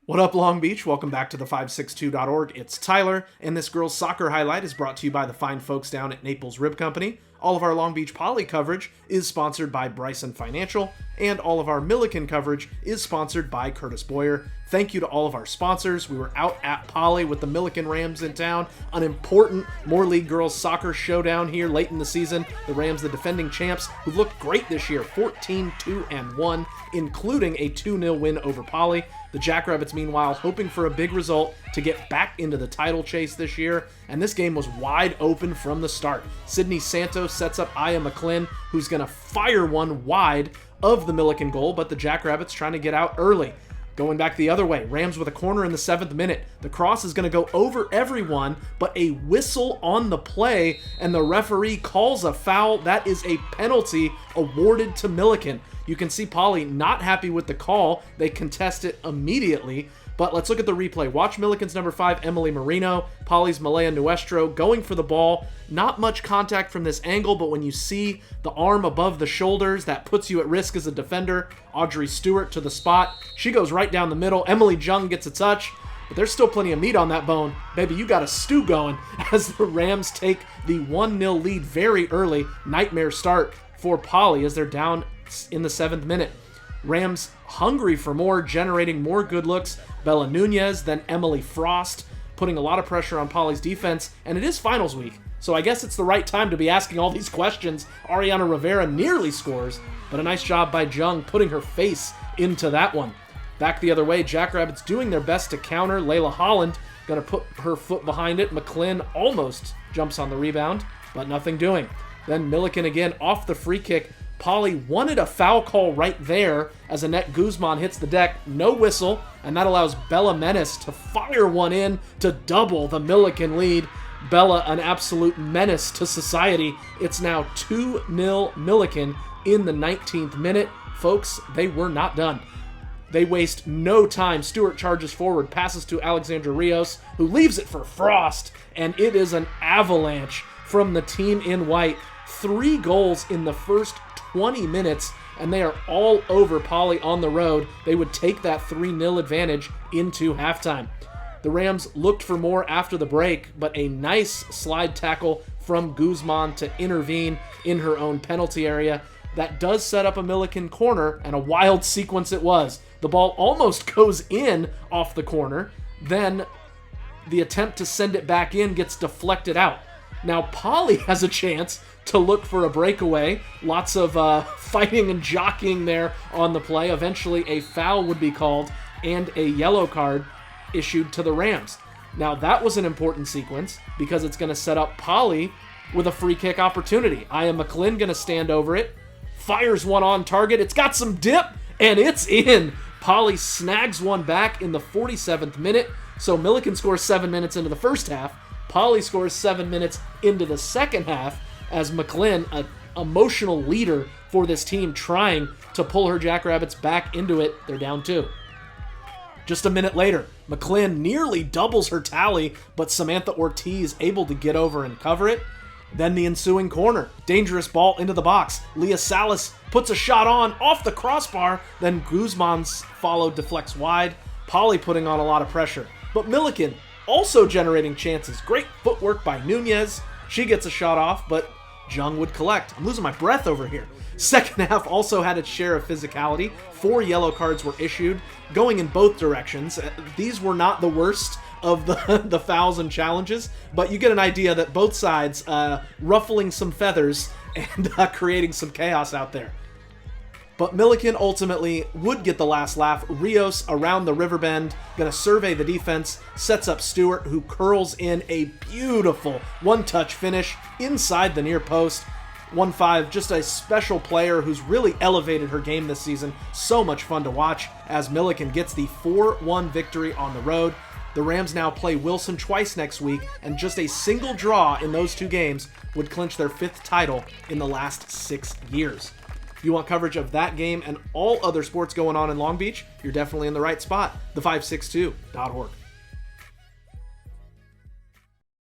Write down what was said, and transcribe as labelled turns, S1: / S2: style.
S1: What up, Long Beach? Welcome back to the 562.org. It's Tyler, and this girls' soccer highlight is brought to you by the fine folks down at Naples Rib Company. All of our Long Beach Poly coverage is sponsored by Bryson Financial, and all of our Millikan coverage is sponsored by Curtis Boyer. Thank you to all of our sponsors. We were out at Poly with the Millikan Rams in town, an important Moore League girls soccer showdown here late in the season. The Rams, the defending champs, who looked great this year, 14-2-1, including a 2-0 win over Poly. The Jackrabbits, meanwhile, hoping for a big result to get back into the title chase this year, and this game was wide open from the start. Sydney Santos sets up Aya McClin, who's going to fire one wide of the Millikan goal, but the Jackrabbits trying to get out early. Going back the other way, Rams with a corner in the 7th minute. The cross is going to go over everyone, but a whistle on the play, and the referee calls a foul. That is a penalty awarded to Millikan. You can see Poly not happy with the call. They contest it immediately. But let's look at the replay. Watch Millikan's number 5, Emily Marino, Poly's Malaya Nuestro going for the ball. Not much contact from this angle, but when you see the arm above the shoulders, that puts you at risk as a defender. Audrey Stewart to the spot. She goes right down the middle. Emily Jung gets a touch, but there's still plenty of meat on that bone. Baby, you got a stew going as the Rams take the 1-0 lead very early. Nightmare start for Poly as they're down in the 7th minute. Rams hungry for more, generating more good looks. Bella Nunez, then Emily Frost, putting a lot of pressure on Poly's defense, and it is finals week, so I guess it's the right time to be asking all these questions. Ariana Rivera nearly scores, but a nice job by Jung putting her face into that one. Back the other way, Jackrabbits doing their best to counter. Layla Holland going to put her foot behind it. McClin almost jumps on the rebound, but nothing doing. Then Millikan again off the free kick. Poly wanted a foul call right there as Annette Guzman hits the deck. No whistle, and that allows Bella Menace to fire one in to double the Millikan lead. Bella, an absolute menace to society. It's now 2-0 Millikan in the 19th minute. Folks, they were not done. They waste no time. Stewart charges forward, passes to Alexandra Rios, who leaves it for Frost, and it is an avalanche from the team in white. 3 goals in the first 20 minutes, and they are all over Poly on the road. They would take that 3-0 advantage into halftime. The Rams looked for more after the break, but a nice slide tackle from Guzman to intervene in her own penalty area. That does set up a Millikan corner, and a wild sequence it was. The ball almost goes in off the corner, then the attempt to send it back in gets deflected out. Now Poly has a chance to look for a breakaway. Lots of fighting and jockeying there on the play. Eventually a foul would be called and a yellow card issued to the Rams. Now that was an important sequence because it's going to set up Poly with a free kick opportunity. Aya McClin going to stand over it, fires one on target. It's got some dip, and it's in. Poly snags one back in the 47th minute. So Millikan scores 7 minutes into the first half. Poly scores 7 minutes into the second half as McClin, an emotional leader for this team, trying to pull her Jackrabbits back into it. They're down 2. Just a minute later, McClin nearly doubles her tally, but Samantha Ortiz able to get over and cover it. Then the ensuing corner. Dangerous ball into the box. Leah Salas puts a shot on off the crossbar. Then Guzman's follow deflects wide. Poly putting on a lot of pressure. But Millikan also generating chances. Great footwork by Nunez. She gets a shot off, but Jung would collect. I'm losing my breath over here. Second half also had its share of physicality. 4 yellow cards were issued, going in both directions. These were not the worst of the fouls and challenges, but you get an idea that both sides ruffling some feathers and creating some chaos out there. But Millikan ultimately would get the last laugh. Rios around the river bend, going to survey the defense, sets up Stewart, who curls in a beautiful one-touch finish inside the near post. 1-5, just a special player who's really elevated her game this season. So much fun to watch as Millikan gets the 4-1 victory on the road. The Rams now play Wilson twice next week, and just a single draw in those 2 games would clinch their 5th title in the last 6 years. If you want coverage of that game and all other sports going on in Long Beach, you're definitely in the right spot, the562.org.